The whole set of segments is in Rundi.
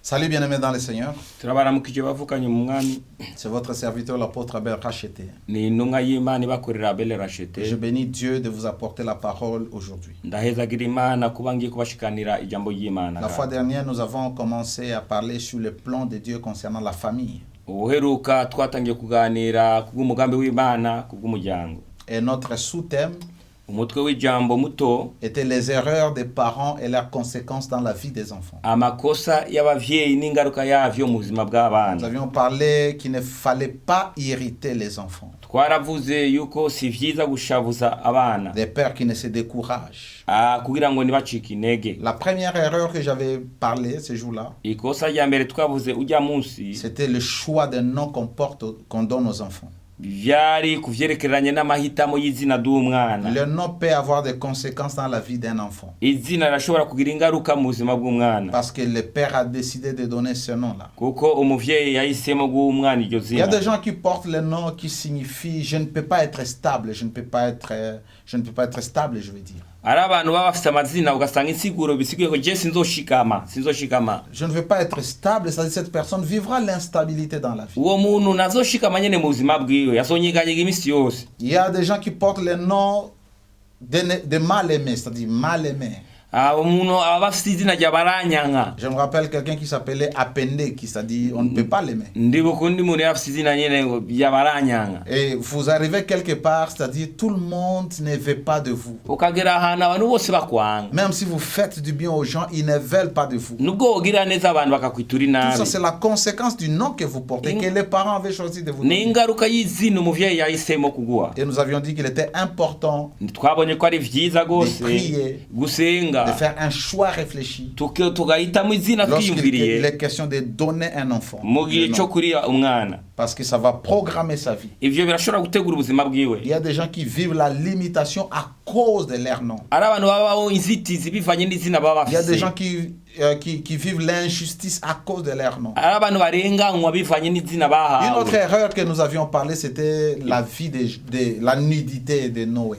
Salut bien-aimés dans le Seigneur. turabaramukije bavukanye mu mwami C'est votre serviteur l'apôtre Abel Racheté. ni intumwa y'Imana ibakorera Abel Rachete. Je bénis Dieu de vous apporter la parole aujourd'hui. Ndahezagira Imana kuba ngiye kubashikanira ijambo y'Imana. La fois dernière, nous avons commencé à parler sur le plan de Dieu concernant la famille. Ubuheruka twatangiye kuganira kubw'umugambi w'Imana kubw'umuryango. Et notre sous-thème Umutwe w'ijambo muto était les erreurs des parents et leurs conséquences dans la vie des enfants. amakosa y'abavyeyi n'ingaruka yavyo mu buzima Nous bw'abana. avions parlé qu'il ne fallait pas irriter les enfants. Twaravuze yuko si vyiza gushavuza abana Des pères qui ne se découragent. kugira ngo ntibacike intege. La première erreur que j'avais parlé ce jour-là, Ikosa rya mbere twavuze ujya munsi c'était le choix de nom qu'on donne aux enfants. vyari kuvyerekeranye n'amahitamo y'izina d'umwana. Le nom peut avoir des conséquences dans la vie d'un enfant. Izina rashobora kugira ingaruka mu buzima bw'umwana Parce que le père a décidé de donner ce nom-là. kuko umuvyeyi yahisemo guha umwana iryo Il y a zina. des gens qui portent le nom qui signifie je ne peux pas être stable, je ne peux pas être stable, je veux dire. Ari abantu baba bafite amazina ugasanga insiguro bisiguye ko je sinzoshikama. Je ne veux pas être stable, c'est-à-dire cette personne vivra l'instabilité dans la vie. Uwo muntu nazoshikama nyene mu buzima bwiwe yazonyeganyega imisi yose. Il y a des gens qui portent le nom de mal-aimé, c'est-à-dire mal-aimé. Umuntu aba bafite izina rya baranyanka. Je me rappelle quelqu'un qui s'appelait Apende, qui c'est-à-dire on ne peut pas l'aimer. Ndibuka undi muntu yafite izina nyene rya baranyanka. Et vous arrivez quelque part, c'est-à-dire tout le monde ne veut pas de vous. Ukagera ahantu abantu bose bakwanga. Même si vous faites du bien aux gens, ils ne veulent pas de vous. Nubwo wogira neza abantu bakakwitura Tout ça, inabi. c'est la conséquence du nom que vous portez, que les parents avaient choisi de vous Ni donner. ingaruka y'izina umuvyeyi yahisemo kuguha. Et nous avions dit qu'il était important Twabonye ko ari vyiza gose prier, gusenga de faire un choix réfléchi tugahitamo izina lorsqu'il twiyumviriye est question de donner un enfant. mu Le gihe nom. cyo kurira umwana. Parce que ça va programmer sa vie. Ivyo birashobora gutegura ubuzima bwiwe. Il y a des gens qui vivent la limitation à cause de leur nom. Ari abantu babaho inzitizi bivanye n'izina baba Il y a des bafise. gens qui vivent l'injustice à cause de leur nom. Ari abantu barenganywa bivanye n'izina Une autre bahawe. erreur que nous avions parlé, c'était la vie de la nudité de Noé,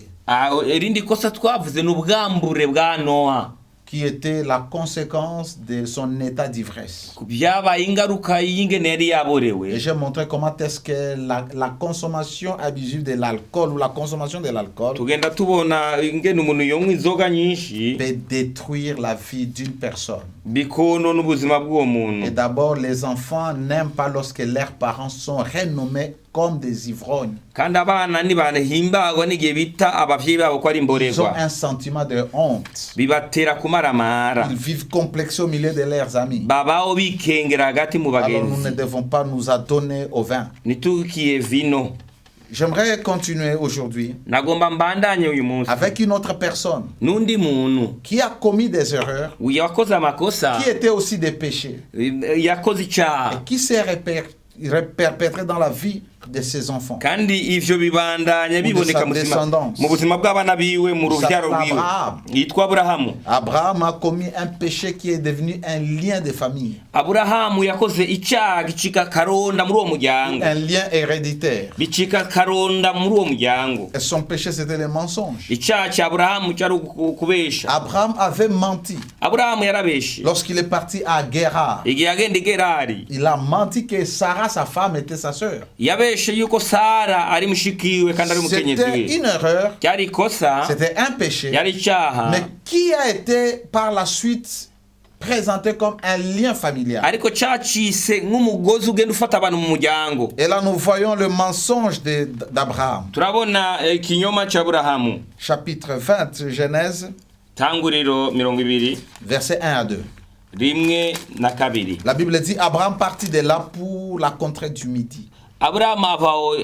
Irindi kosa twavuze n'ubwambure bwa Noa qui était la conséquence de son état d'ivresse. byabaye ingaruka y'ingene yari Et yaborewe. j'ai montré comment est-ce que la consommation abusive de l'alcool ou la consommation de l'alcool Tugenda tubona ingene umuntu yonywa inzoga nyinshi peut détruire la vie d'une personne. bikonona ubuzima bw'uwo Et muntu. d'abord, les enfants n'aiment pas lorsque leurs parents sont renommés comme des ivrognes. Kandi abana ntibahimbagwa n'igihe bita abavyeyi babo ko ari Ils ont imborerwa. un sentiment de honte. Bibatera kumaramara. Ils vivent complexés au milieu de leurs amis. Babaho bikengera hagati mu Alors nous ne bagenzi. devons pas nous adonner au vin. Nitukiye vino. J'aimerais continuer aujourd'hui Nagomba mbandanye uyu munsi avec une autre personne n'undi muntu qui a commis des erreurs, yakoze amakosa qui étaient aussi des péchés, yakoze icyaha et qui s'est perpétré dans la vie de ses enfants. kandi ivyo bibandanya biboneka mu buzima bw'abana biwe mu ruvyaro rwiwe. Yitwa Aburahamu. Abraham a commis un péché qui est devenu un lien de famille, Aburahamu yakoze icyaha gicika karonda muri uwo muryango. un lien héréditaire. Bicika karonda muri uwo muryango. Et son péché, c'était le mensonge. Icyaha cya Aburahamu cyari ukubesha. Abraham avait menti. Aburahamu yarabeshe. Lorsqu'il est parti à Guérar, Igihe yagenda i Gerari il a menti que Sarah, sa femme, était sa sœur. yabeshe yuko Sara ari mushikiwe kandi ari umukenyezi C'était we. une erreur, Cyari ikosa, c'était un péché, yari icyaha, mais qui a été par la suite présenté comme un lien familial. ariko cyacise nk'umugozi ugenda ufata abantu mu muryango. Et là, nous voyons le mensonge d'Abraham. Turabona ikinyoma cya Aburahamu. Chapitre 20, Genèse, Tanguriro 20, versets 1 à 2. rimwe na kabiri. La Bible dit, Abraham partit de là pour la contrée du Midi. Aburahamu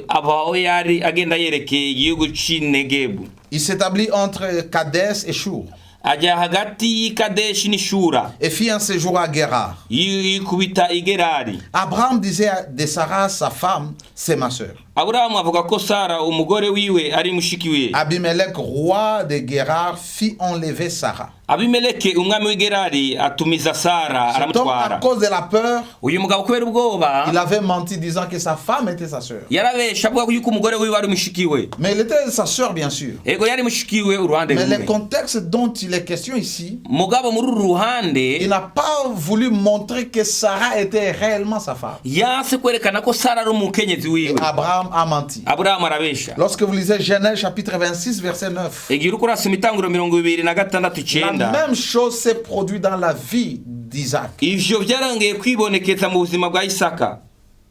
avaho yari agenda yerekeye igihugu c'Inegebu. Il s'établit entre Kadès et Shur, Ajya hagati y'Ikadeshi n'Ishura. et fit un séjour à Guérar. Yikubita i Gerari. Abraham disait de Sarah, sa femme, c'est ma sœur. Aburahamu avuga ko Sara umugore wiwe ari mushikiwe. Abimelech, roi de Guérar, fit enlever Sarah. Abimeleki umwami w'Gerari atumiza Sara aramutwara. À cause de la peur, uyu mugabo kubera ubwoba il avait menti disant que sa femme était sa sœur. Yarabesha avuga ko yuko umugore wiwe ari mushikiwe. Mais elle était sa sœur bien sûr. Ego yari mushikiwe uruhande rumwe. Mais le rumwe. contexte dont il est question ici, mugabo muri ruhande, il n'a pas voulu montrer que Sarah était réellement sa femme. Yase kwerekana ko Sara ari umukenyezi wiwe. Abraham a menti. Abraham arabesha. Lorsque vous lisez Genèse chapitre 26 verset 9, Egira uko urasoma itanguro 26:9. la même chose s'est produite dans la vie d'Isaac. Ivyo byarangiye kwibonekeza mu buzima bwa Isaka.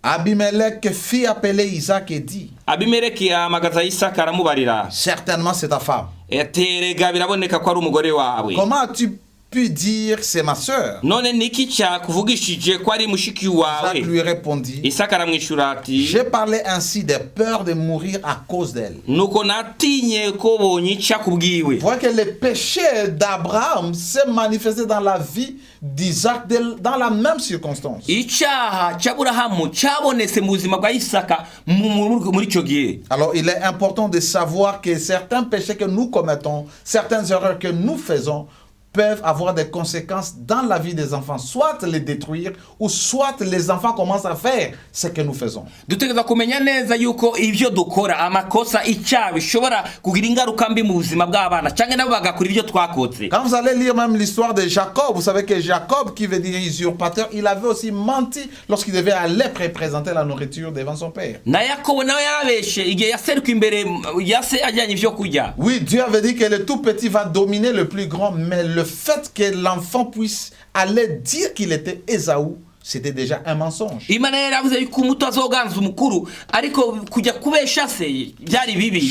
Abimelech fit appeler Isaac et dit, Abimeleki amagaza Isaka aramubarira. Certainement c'est ta femme. Eterega biraboneka ko ari umugore wawe. Comment as-tu pu dire c'est ma sœur? None niki cya kuvugishije ko ari mushiki wawe? Isaac lui répondit, Isaka aramwishura ati, j'ai parlé ainsi de peur de mourir à cause d'elle. nuko natinye ko bonyica kubwiwe. Voyez que le péché d'Abraham s'est manifesté dans la vie d'Isaac dans la même circonstance. Icyaha cy'Aburahamu cyabonetse mu buzima bwa Isaka muri icyo gihe. Alors il est important de savoir que certains péchés que nous commettons, certaines erreurs que nous faisons, peuvent avoir des conséquences dans la vie des enfants, soit les détruire ou soit les enfants commencent à faire ce que nous faisons. Dutegereza kumenya neza yuko ivyo dukora amakosa icyaha bishobora kugira ingaruka mbi mu buzima bw'abana cyangwa nabo bagakora ivyo twakoze. Quand vous allez lire même l'histoire de Jacob, vous savez que Jacob, qui veut dire usurpateur, il avait aussi menti lorsqu'il devait aller présenter la nourriture devant son père. Na Yakobo nawe yarabeshe igihe yaseruka imbere yase ajyanye ivyo kurya. Oui, Dieu avait dit que le tout petit va dominer le plus grand, mais le fait que l'enfant puisse aller dire qu'il était Ésaü, c'était déjà un mensonge.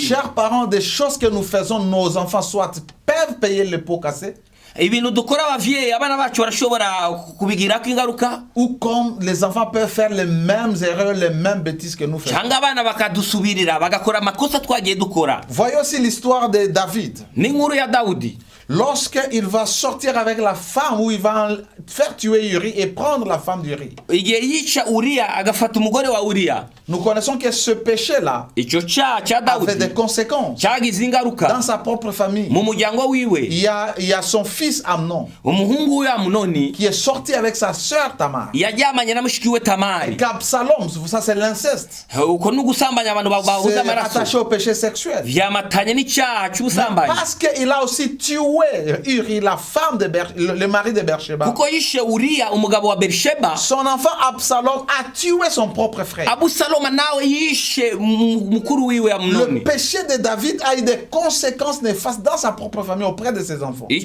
Chers parents, des choses que nous faisons, nos enfants soit peuvent payer le pot cassé, ou comme les enfants peuvent faire les mêmes erreurs, les mêmes bêtises que nous faisons. Voyez aussi l'histoire de David. Lorsqu'il va sortir avec la femme, où il va faire tuer Uri et prendre la femme d'Uri. Nous connaissons que ce péché-là avait des conséquences dans sa propre famille. Il y a son fils Amnon qui est sorti avec sa sœur Tamar. Et qu'Absalom, ça c'est l'inceste. C'est attaché au péché sexuel. Parce qu'il a aussi tué Uri, la femme de le mari de Beersheba. Son enfant Absalom a tué son propre frère. Le péché de David a eu des conséquences néfastes dans sa propre famille auprès de ses enfants. Et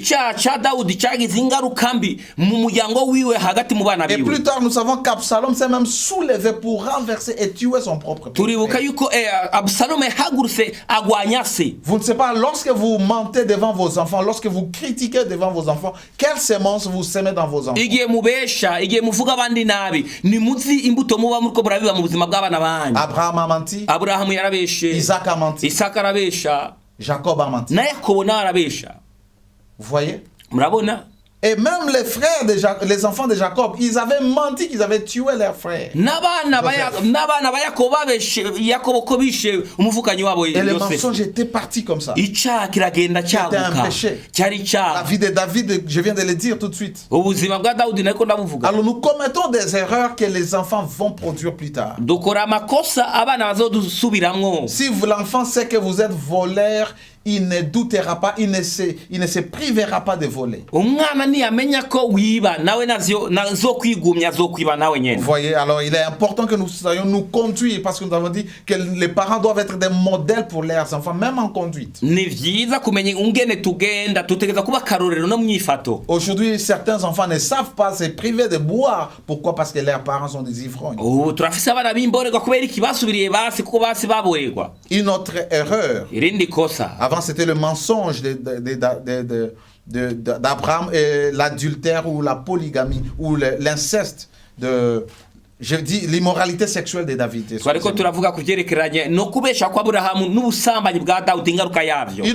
plus tard, nous savons qu'Absalom s'est même soulevé pour renverser et tuer son propre frère. Vous ne savez pas, lorsque vous mentez devant vos enfants, lorsque vous critiquez devant vos enfants, quelle sémence vous semez dans vos enfants? Abraham a menti, Isaac a menti, Jacob a menti. Vous voyez? Et même les frères, les enfants de Jacob, ils avaient menti qu'ils avaient tué leurs frères. Et le mensonge était parti comme ça. C'était un péché. La vie de David, je viens de le dire tout de suite. Alors nous commettons des erreurs que les enfants vont produire plus tard. Si l'enfant sait que vous êtes voleur, il ne doutera pas, il ne se privera pas de voler. Vous voyez, alors il est important que nous soyons nous conduire, parce que nous avons dit que les parents doivent être des modèles pour leurs enfants, même en conduite. Aujourd'hui, certains enfants ne savent pas se priver de boire. Pourquoi? Parce que leurs parents sont des ivrognes. Une autre erreur. Avant, c'était le mensonge d'Abraham et l'adultère ou la polygamie ou l'inceste je dis l'immoralité sexuelle de David. Une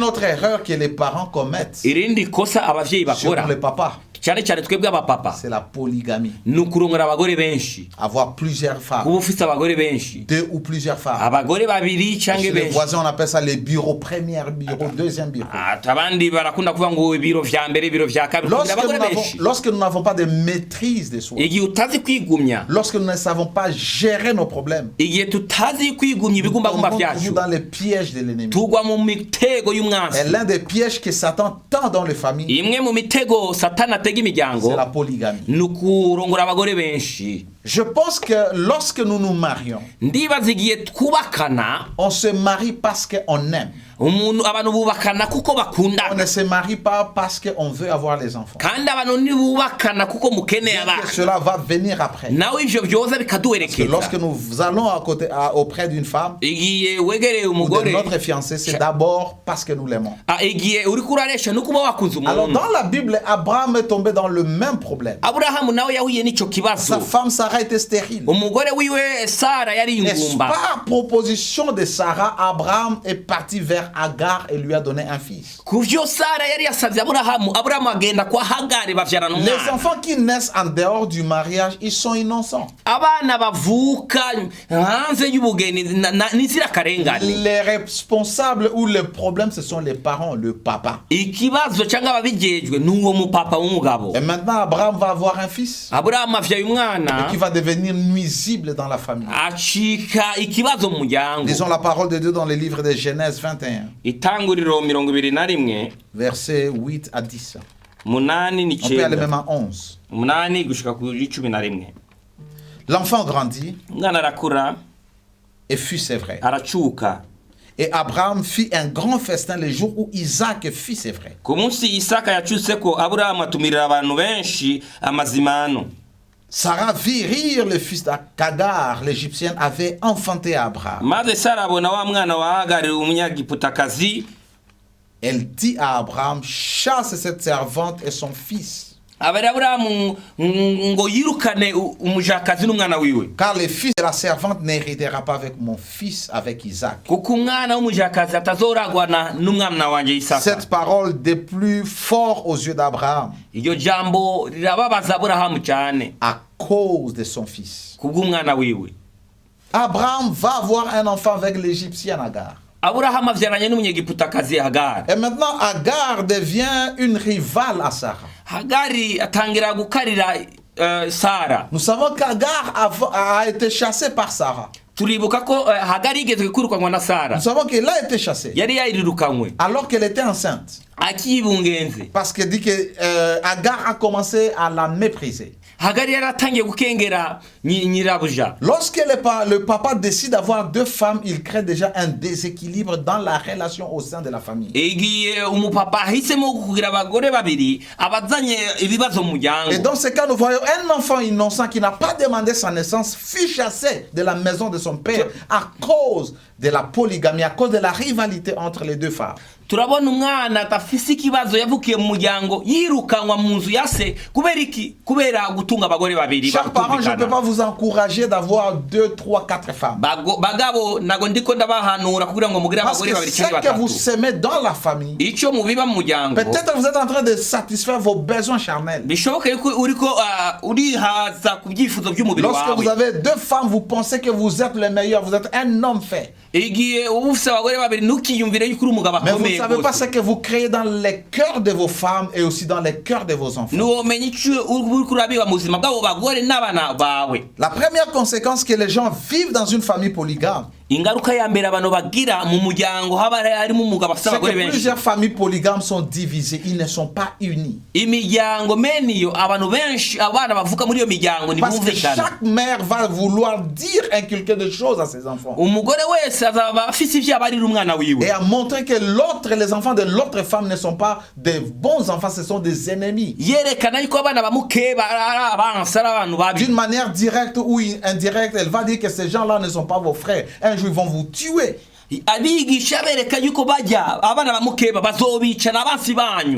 autre erreur que les parents commettent, surtout les papas. cyane cyane twebwe abapapa, c'est la polygamie. Nukurongora abagore benshi. Avoir plusieurs femmes. Kuba ufite abagore benshi. 2 ou plusieurs femmes. Abagore babiri cyangwa benshi. Les voisins on appelle ça les bureaux, premier bureau, deuxième bureau. Abandi barakunda kuvuga ngo ibiro vya mbere, ibiro vya kabiri. Lorsque nous n'avons pas de maîtrise de soi. Igihe utazi kwigumya. Lorsque nous ne savons pas gérer nos problèmes. Igihe tutazi kwigumya ibigumba vyacu. Dans les pièges de l'ennemi. Tugwa mu mitego y'umwanzi. Et l'un des pièges que Satan tend dans les familles. Imwe mu mitego Satana atega imiryango. C'est la polygamie. Nukurongora abagore benshi. Je pense que lorsque nous nous marions, ndibaza igihe twubakana, on se marie parce qu'on aime. Abantu bubakana kuko bakunda. On ne se marie pas parce qu'on veut avoir les enfants. Kandi abantu nibubakana kuko mukeneye abana. Cela va venir après. Nawe ivyo byoza bikaduherekeza. Lorsque nous allons auprès d'une femme, igihe wegereye umugore, ou de notre fiancé, c'est d'abord parce que nous l'aimons. Igihe uri kuraresha nuko uba wakunze umuntu. Alors dans la Bible, Abraham est tombé dans le même problème. Abraham nawe yahuye n'ico kibazo. Sa femme Sarah était stérile. Umugore wiwe Sara yari ingumba. Par proposition de Sarah, Abraham est parti vers Agar et lui a donné un fils. Kuvyo Sara yari yasavye Abraham agenda kwa Hagari bavyarana umwana. Les enfants qui naissent en dehors du mariage, ils sont innocents. Abana bavuka hanze y'ubugeni n'izira karengane. Les responsables ou les problèmes, ce sont les parents, le papa. Ikibazo cyangwa ababijejwe n'uwo mu papa w'umugabo. Et maintenant Abraham va avoir un fils. Abraham avyaye umwana qui va devenir nuisible dans la famille. Achika ikibazo mu muryango. Lisons la parole de Dieu dans le livre de Genèse 21. Itanguriro 21 versets 8 à 10. Munani ni on peut aller même à 11. Munani gushika ku 11. L'enfant grandit mwana arakura et fut c'est vrai. Arachuka. Et Abraham fit un grand festin le jour où Isaac fit c'est vrai. Ku munsi Isaka yacuse ko Abraham atumirira abantu benshi amazimano. Sarah vit rire le fils d'Agar, l'Égyptienne, avait enfanté Abraham. Maze Sarah abona wa mwana wa Hagari umunyagiputakazi. Elle dit à Abraham, chasse cette servante et son fils. Car le fils de la servante n'héritera pas avec mon fils, avec Isaac. Cette parole déplut fort aux yeux d'Abraham à cause de son fils. Abraham va avoir un enfant avec l'Égyptienne Agar. Et maintenant Agar devient une rivale à Sarah. Nous savons qu'Agar a été chassée par Sarah. Nous savons qu'elle a été chassée alors qu'elle était enceinte. Parce qu'elle dit que Agar a commencé à la mépriser. Lorsque le papa décide d'avoir 2 femmes, il crée déjà un déséquilibre dans la relation au sein de la famille. Et dans ce cas, nous voyons un enfant innocent qui n'a pas demandé sa naissance, fut chassé de la maison de son père à cause de la polygamie, à cause de la rivalité entre les 2 femmes. Turabona umwana atafise ikibazo yavukiye mu muryango yirukanwa mu nzu yase kubera gutunga abagore babiri. Chers parents, je ne peux pas vous encourager d'avoir 2, 3, 4 femmes. Bagabo nago ndiko ndabahanura kugira ngo mugire abagore babiri cyangwa batatu. Parce que ce que vous semez dans la famille, ico mubiba mu muryango, peut-être vous êtes en train de satisfaire vos besoins charnels. Bishoboka yuko uriko urihaza kubyifuzo by'umubiri wawe. Lorsque vous avez 2 femmes, vous pensez que vous êtes le meilleur, vous êtes un homme fait. Igihe ufise abagore babiri nukiyumvire yuko uri umugabo akomeye. Vous ne savez pas ce que vous créez dans les cœurs de vos femmes et aussi dans les cœurs de vos enfants. La première conséquence que les gens vivent dans une famille polygame, c'est que plusieurs familles polygames sont divisées, ils ne sont pas unis. Parce que chaque mère va vouloir dire, inculquer des choses à ses enfants. Et à montrer que les enfants de l'autre femme ne sont pas des bons enfants, ce sont des ennemis. D'une manière directe ou indirecte, elle va dire que ces gens-là ne sont pas vos frères. Un jour, ils vont vous tuer. Et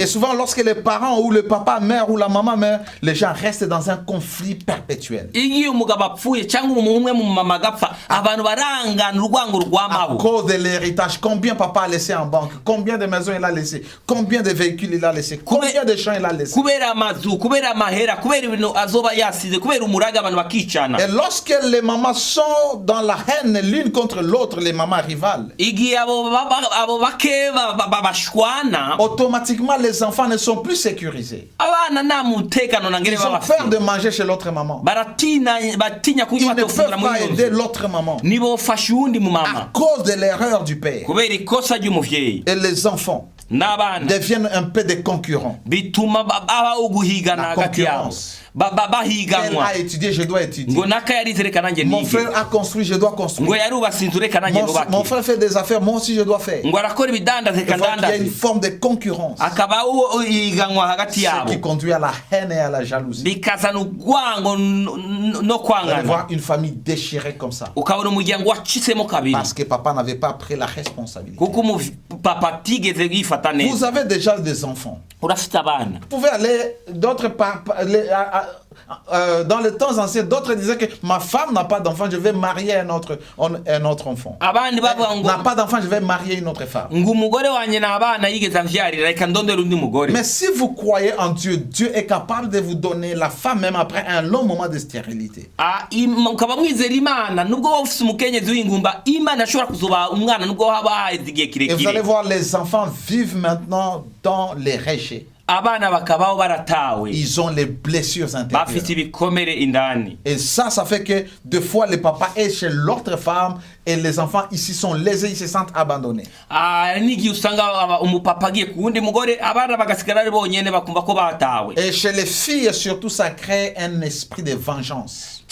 souvent lorsque les parents ou le papa meurt ou la maman meurt, les gens restent dans un conflit perpétuel. À cause de l'héritage, combien papa a laissé en banque, combien de maisons il a laissé, combien de véhicules il a laissé, combien de champs il a laissé. Et lorsque les mamans sont dans la haine l'une contre l'autre, les mamans rivales, automatiquement les enfants ne sont plus sécurisés. Ils ont peur de manger chez l'autre maman. Ils ne peuvent pas aider l'autre maman à cause de l'erreur du père. Et les enfants deviennent un peu des concurrents. La concurrence. Elle a étudié, je dois étudier. Mon frère a construit, je dois construire. Mon frère fait des affaires, moi aussi je dois faire. Il y a une forme de concurrence. Ce qui conduit à la haine et à la jalousie. Vous allez voir une famille déchirée comme ça. Parce que papa n'avait pas pris la responsabilité. Vous avez déjà des enfants. Vous pouvez aller d'autre part. Dans les temps anciens, d'autres disaient que ma femme n'a pas d'enfant, je vais marier un autre enfant. N'a pas d'enfant, je vais marier une autre femme. Mais si vous croyez en Dieu, Dieu est capable de vous donner la femme même après un long moment de stérilité. Et vous allez voir, les enfants vivent maintenant dans les régions. Ils ont les blessures intérieures. Et ça fait que deux fois le papa est chez l'autre femme et les enfants ici sont lésés, ils se sentent abandonnés. Et chez les filles surtout, ça crée un esprit de vengeance.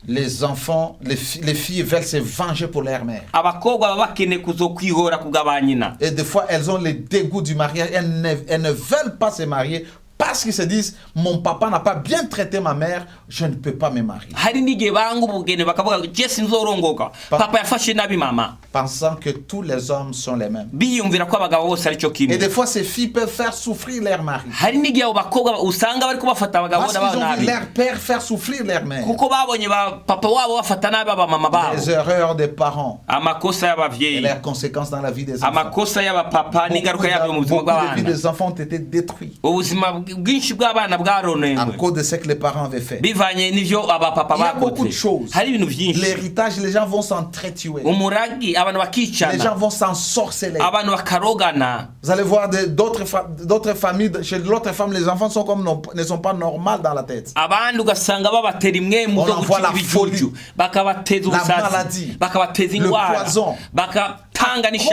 Les enfants, les filles veulent se venger pour leur mère. Et des fois, elles ont le dégoût du mariage. Elles ne veulent pas se marier parce qu'ils se disent, mon papa n'a pas bien traité ma mère, je ne peux pas me marier. Pensant que tous les hommes sont les mêmes. Et des fois, ces filles peuvent faire souffrir leur mari. Parce qu'ils ont vu leur père faire souffrir leur mère. Les erreurs des parents et leurs conséquences dans la vie des enfants. Beaucoup de vies des enfants ont été détruites à cause de ce que les parents avaient fait. Il y a beaucoup de choses. L'héritage, les gens vont s'entretuer. Les gens vont s'ensorceler. Vous allez voir d'autres familles, chez l'autre femme, les enfants sont comme ne sont pas normaux dans la tête. On envoie la folie, la maladie, le poison. À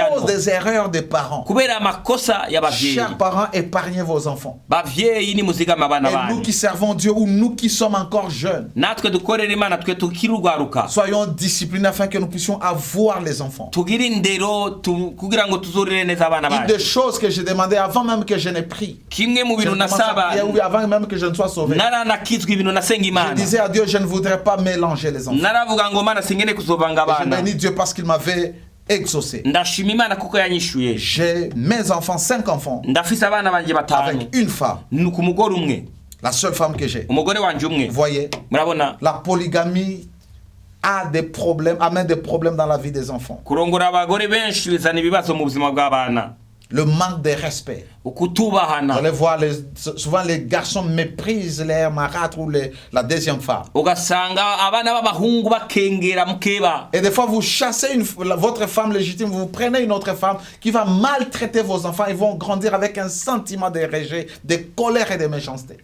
cause des erreurs des parents. Chers parents, épargnez vos enfants. Et nous qui servons Dieu ou nous qui sommes encore jeunes, soyons disciplinés afin que nous puissions avoir les enfants. Une des choses que j'ai demandé avant même que je n'ai pris, avant même que je ne sois sauvé, je disais à Dieu, je ne voudrais pas mélanger les enfants. Et je bénis Dieu parce qu'il m'avait exaucé. J'ai mes enfants, 5 enfants, avec une femme, la seule femme que j'ai. Vous voyez, la polygamie amène des problèmes dans la vie des enfants. Le manque de respect. Vous allez voir, souvent les garçons méprisent leur marâtre ou la deuxième femme. Et des fois vous chassez votre femme légitime, vous prenez une autre femme qui va maltraiter vos enfants. Ils vont grandir avec un sentiment de rejet, de colère et de méchanceté.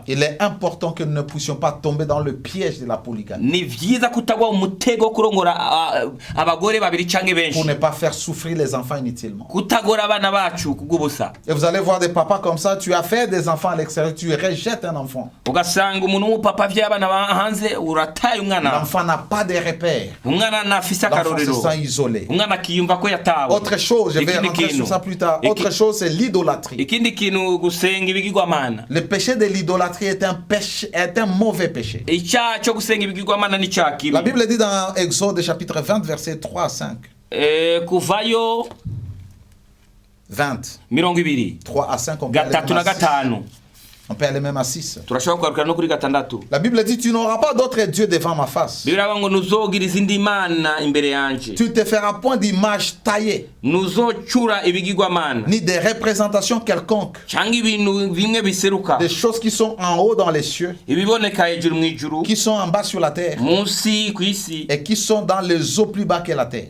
Il est important que nous ne puissions pas tomber dans le piège de la polygamie. abagore babiri canke benshi pour ne pas faire souffrir les enfants inutilement. Kutagora abana bacu kugubusa. Et vous allez voir des papas comme ça, tu as fait des enfants à l'extérieur, tu rejettes un enfant. Ugasanga umuntu w'umupapa vya abana hanze urataye umwana. L'enfant n'a pas de repères. Umwana nafise akarorero. L'enfant se sent isolé. Umwana kiyumva ko yatawe. Autre chose, je vais rentrer sur ça plus tard. Autre chose, c'est l'idolâtrie. Ikindi kintu gusenga ibigirwamana. Le péché de l'idolâtrie est un mauvais péché. Icyaha cyo gusenga ibigirwamana ni cyaha kibi. La Bible dit dans Exode chapitre 20 versets 3 à 5. Kuvayo 20. 3 à 5 on peut aller même à 6. La Bible dit tu n'auras pas d'autre Dieu devant ma face. Tu te feras point d'image taillée, ni de représentation quelconque, des choses qui sont en haut dans les cieux, qui sont en bas sur la terre, et qui sont dans les eaux plus bas que la terre.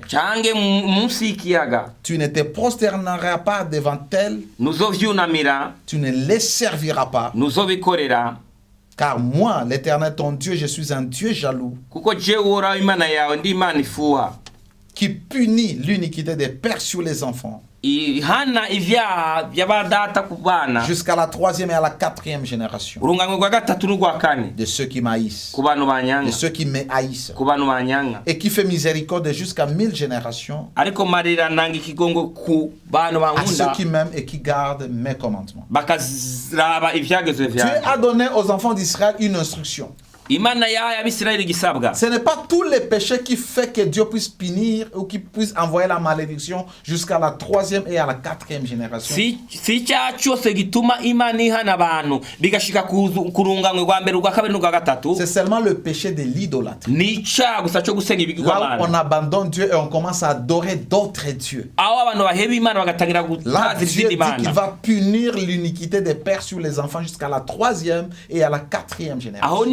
Tu ne te prosterneras pas devant elles, tu ne les serviras pas. Car moi, l'Éternel ton Dieu, je suis un Dieu jaloux, qui punit l'iniquité des pères sur les enfants, jusqu'à la 3e et à la 4e génération de ceux qui m'haïssent, de ceux qui me haïssent, et qui fait miséricorde jusqu'à 1000 générations à ceux qui m'aiment et qui gardent mes commandements. Dieu a donné aux enfants d'Israël une instruction. Ce n'est pas tous les péchés qui font que Dieu puisse punir ou qui puisse envoyer la malédiction jusqu'à la 3e et à la 4e génération. C'est seulement le péché de l'idolâtrie. Là où on abandonne Dieu et on commence à adorer d'autres dieux. Là, Dieu dit qu'il va punir l'iniquité des pères sur les enfants jusqu'à la 3e et à la 4e génération.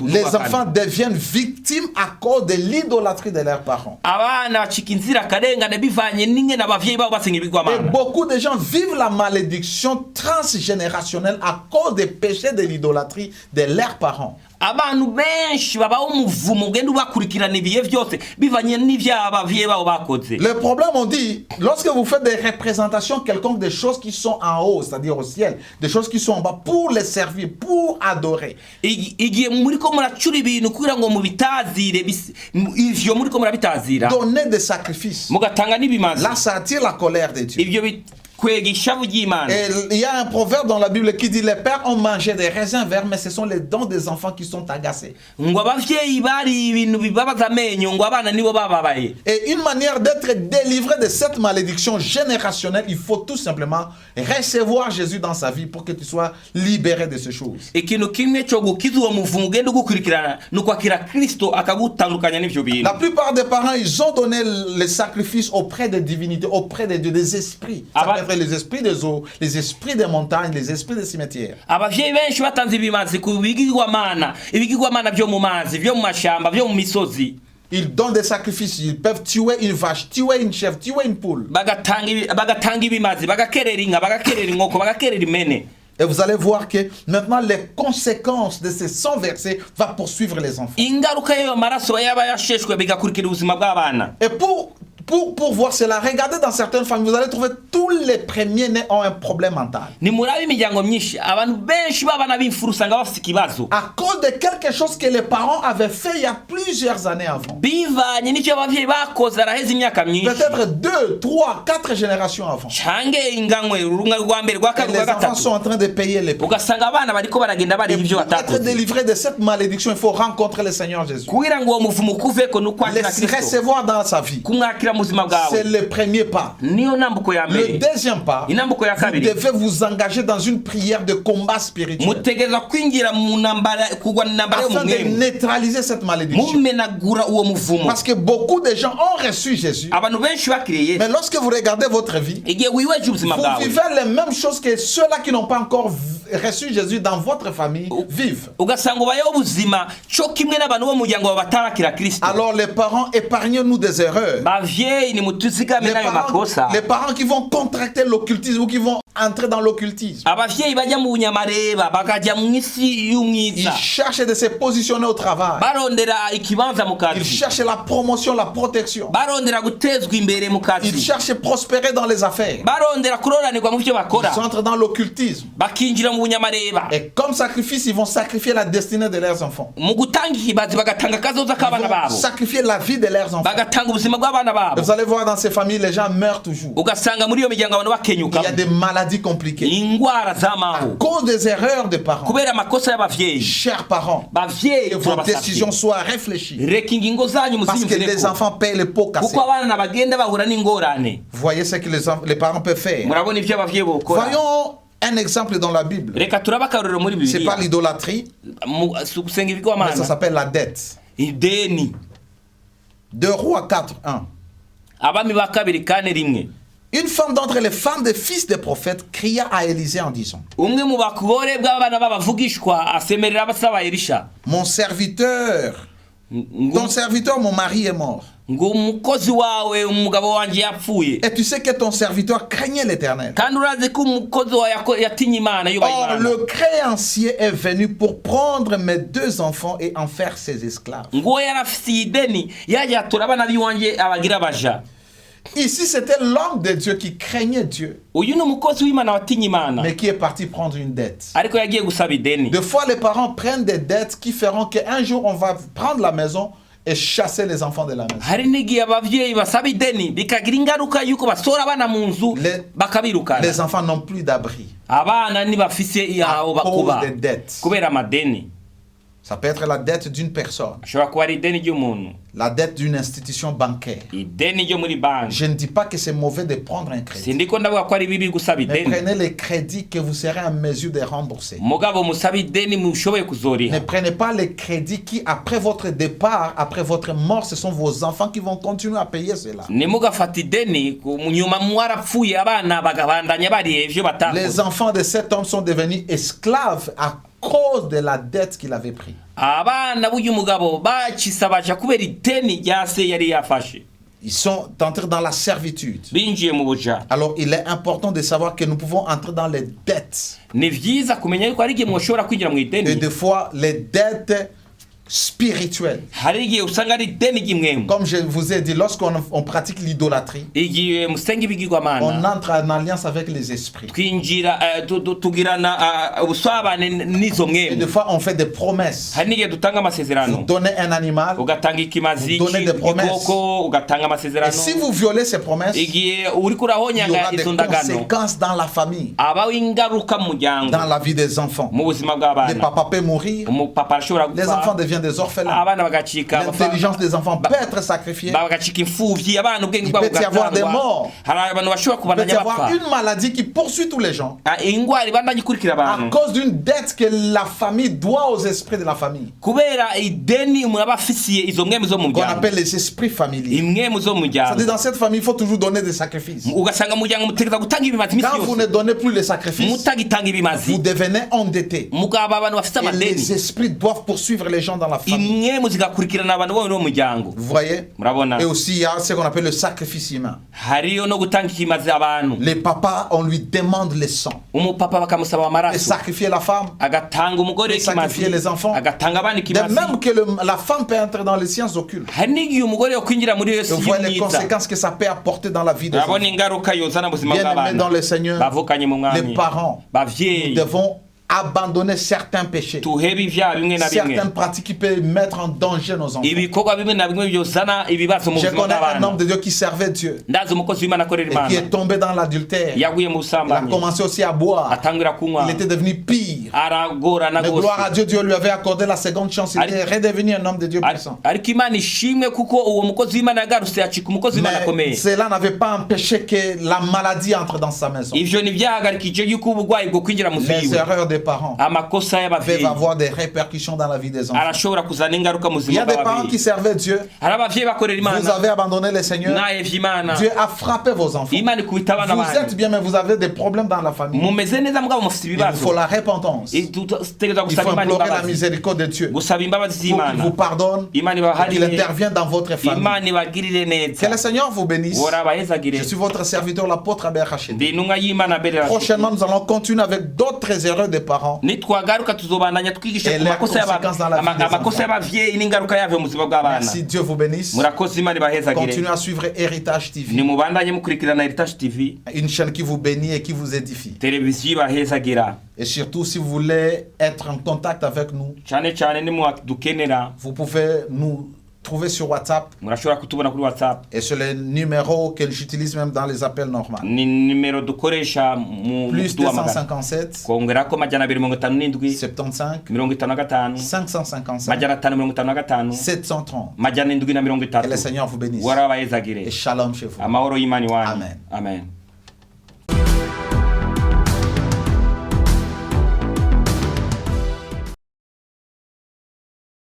Les enfants deviennent victimes à cause de l'idolâtrie de leurs parents. Et beaucoup de gens vivent la malédiction transgénérationnelle à cause des péchés de l'idolâtrie de leurs parents. Le problème, on dit, lorsque vous faites des représentations quelconques des choses qui sont en haut, c'est-à-dire au ciel, des choses qui sont en bas pour les servir, pour adorer, donnez des sacrifices. Là, ça attire la colère de Dieu. Et il y a un proverbe dans la Bible qui dit les pères ont mangé des raisins verts, mais ce sont les dents des enfants qui sont agacés. Et une manière d'être délivré de cette malédiction générationnelle, il faut tout simplement recevoir Jésus dans sa vie pour que tu sois libéré de ces choses. La plupart des parents, ils ont donné les sacrifices auprès des divinités, auprès des dieux, des esprits. Les esprits des eaux, les esprits des montagnes, les esprits des cimetières. Ils donnent des sacrifices, ils peuvent tuer une vache, tuer une chèvre, tuer une poule. Et vous allez voir que maintenant les conséquences de ces 100 versets vont poursuivre les enfants. Et pour voir cela, regardez dans certaines familles, vous allez trouver tous les premiers-nés ont un problème mental. À cause de quelque chose que les parents avaient fait il y a plusieurs années avant. Peut-être 2, 3, 4 générations avant. Et les enfants sont en train de payer les pots. Pour être délivré de cette malédiction, il faut rencontrer le Seigneur Jésus. Les recevoir dans sa vie. C'est le premier pas. Le deuxième pas, vous devez vous engager dans une prière de combat spirituel afin de neutraliser cette malédiction. Parce que beaucoup de gens ont reçu Jésus, mais lorsque vous regardez votre vie, vous vivez les mêmes choses que ceux-là qui n'ont pas encore reçu Jésus dans votre famille vivent. Alors les parents, épargnez-nous des erreurs. Les parents qui vont contracter l'occultisme ou qui vont entrer dans l'occultisme. Ils cherchent de se positionner au travail. Ils cherchent la promotion, la protection. Ils cherchent à prospérer dans les affaires. Ils entrent dans l'occultisme. Et comme sacrifice, ils vont sacrifier la destinée de leurs enfants. Ils vont sacrifier la vie de leurs enfants. Et vous allez voir dans ces familles, les gens meurent toujours. Il y a des maladies compliquées à cause des erreurs des parents. Chers parents, que vos décisions soient réfléchies, parce que les enfants payent les pots cassés. Voyez ce que les parents peuvent faire. Voyons un exemple dans la Bible. C'est pas l'idolâtrie, mais ça s'appelle la dette. 2 Rois 4:1. Une femme d'entre les femmes des fils des prophètes cria à Élisée en disant: Mon serviteur, ton serviteur, mon mari est mort. Et tu sais que ton serviteur craignait l'Éternel. Or, le créancier est venu pour prendre mes 2 enfants et en faire ses esclaves. Ici, c'était l'homme de Dieu qui craignait Dieu, mais qui est parti prendre une dette. Des fois, les parents prennent des dettes qui feront qu'un jour, on va prendre la maison et chasser les enfants de la maison. Les enfants n'ont plus d'abri à cause des dettes. Ça peut être la dette d'une personne, la dette d'une institution bancaire. Je ne dis pas que c'est mauvais de prendre un crédit, mais prenez les crédits que vous serez en mesure de rembourser. Ne prenez pas les crédits qui, après votre départ, après votre mort, ce sont vos enfants qui vont continuer à payer cela. Les enfants de cet homme sont devenus esclaves à cause de la dette qu'il avait prise. Ils sont entrés dans la servitude. Alors il est important de savoir que nous pouvons entrer dans les dettes. Et des fois les dettes spirituelle. Comme je vous ai dit, lorsqu'on pratique l'idolâtrie, on entre en alliance avec les esprits. Et des fois on fait des promesses. Vous donnez un animal, vous donnez des promesses. Et si vous violez ces promesses, il y aura des conséquences dans la famille, dans la vie des enfants. Les papas peuvent mourir, les enfants deviennent des orphelins. L'intelligence des enfants peut être sacrifiée. Il peut y avoir des morts. Il peut y avoir une maladie qui poursuit tous les gens à cause d'une dette que la famille doit aux esprits de la famille, qu'on appelle les esprits familiers. C'est-à-dire dans cette famille, il faut toujours donner des sacrifices. Quand vous ne donnez plus les sacrifices, vous devenez endetté. Et les esprits doivent poursuivre les gens dans la famille. Vous voyez? Et aussi il y a ce qu'on appelle le sacrifice humain. Les papas, on lui demande le sang. Et sacrifier la femme, et sacrifier les enfants. De même que la femme peut entrer dans les sciences occultes. Et vous voyez les conséquences que ça peut apporter dans la vie des enfants. Bien-aimés dans le Seigneur, les parents, nous devons abandonner certains péchés, certaines pratiques qui peuvent mettre en danger nos enfants. Je connais un homme de Dieu qui servait Dieu et qui est tombé dans l'adultère. Il a commencé aussi à boire. Il était devenu pire. Mais gloire à Dieu, Dieu lui avait accordé la seconde chance. Il est redevenu un homme de Dieu puissant. Mais cela n'avait pas empêché que la maladie entre dans sa maison. Les erreurs des des parents peuvent avoir des répercussions dans la vie des enfants. Il y a des parents qui servaient Dieu. Vous avez abandonné le Seigneur. Dieu a frappé vos enfants. Vous êtes bien, mais vous avez des problèmes dans la famille. Il faut la repentance. Il faut implorer la miséricorde de Dieu pour qu'il vous pardonne et qu'il intervienne dans votre famille. Que le Seigneur vous bénisse. Je suis votre serviteur, l'apôtre Abel Rachid. Prochainement, nous allons continuer avec d'autres erreurs des parents et leurs conséquences dans la vie des enfants. Merci, Dieu vous bénisse. Continuez à suivre Héritage TV. Une chaîne qui vous bénit et qui vous édifie. Et surtout, si vous voulez être en contact avec nous, vous pouvez nous trouver sur WhatsApp. Et c'est le numéro que j'utilise même dans les appels normaux. Plus 257 75 555 730. Que le Seigneur vous bénisse. Et shalom chez vous. Amen. Amen.